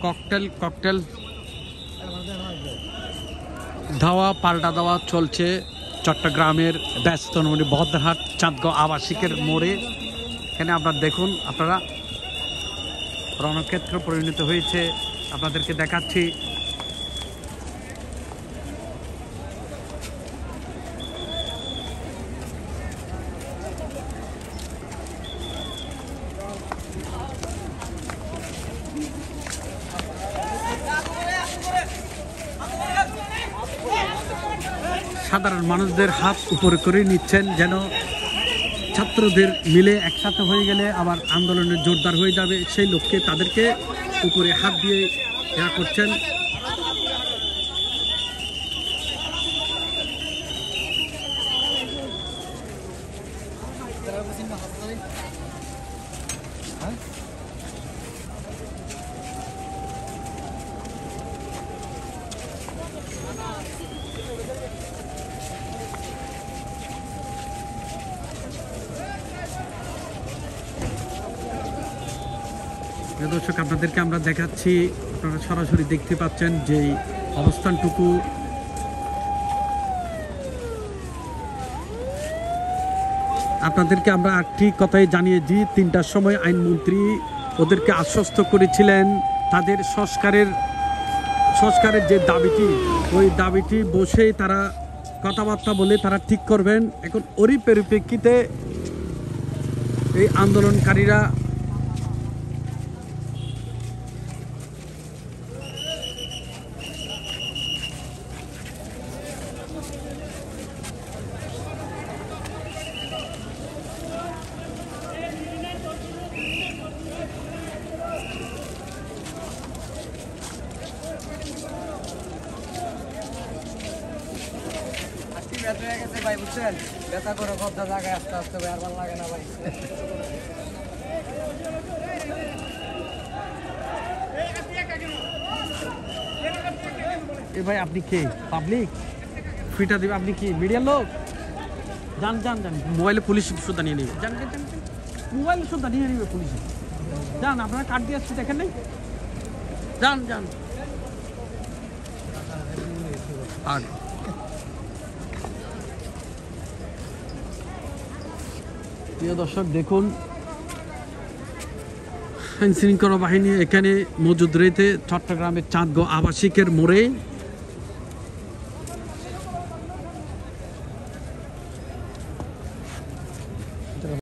Cocktail ধাওয়া পাল্টা দেওয়া চলছে চট্টগ্রামের ব্যস্ত বহদ্দারহাট চাঁদগাঁও আবাসিকের মোড়ে। এখানে আপনারা দেখুন, আপনারা রণক্ষেত্র পরিণত হয়েছে, আপনাদেরকে দেখাচ্ছি। সাধারণ মানুষদের হাত উপরে করে নিচ্ছেন, যেন ছাত্রদের মিলে একসাথে হয়ে গেলে আবার আন্দোলনের জোরদার হয়ে যাবে, সেই লক্ষ্যে তাদেরকে উপরে হাত দিয়ে ইয়া করছেন। দর্শক, আপনাদেরকে আমরা দেখাচ্ছি, আপনারা সরাসরি দেখতে পাচ্ছেন যে অবস্থানটুকু। আপনাদেরকে আমরা একটি কথাই জানিয়ে দিই, ৩টার সময় আইনমন্ত্রী ওদেরকে আশ্বস্ত করেছিলেন তাদের সংস্কারের যে দাবিটি, ওই দাবিটি বসে তারা কথাবার্তা বলে তারা ঠিক করবেন। এখন ওরই পরিপ্রেক্ষিতে এই আন্দোলনকারীরা ভাই বুঝছেন, ব্যথা করে কথা জায়গায় আস্তে আস্তে ভাই, আর ভালো লাগে না ভাই। এ ভাই, আপনি কে? পাবলিক ফিটা দিবে? আপনি কি মিডিয়ার লোক? যান যান যান, মোবাইলে পুলিশ সুদ্ধা নিয়ে নেবে। যান যান, মোবাইলে সুদ্ধা নিয়ে নেবে পুলিশ। যান, আপনারা কাট দিয়ে আসছি, দেখেন নাই? যান যান। আর প্রিয় দর্শক, দেখুন আইনশৃঙ্খলা বাহিনী এখানে মজুদ রয়েছে চট্টগ্রামের চাঁদগাঁও আবাসিকের মোড়ে।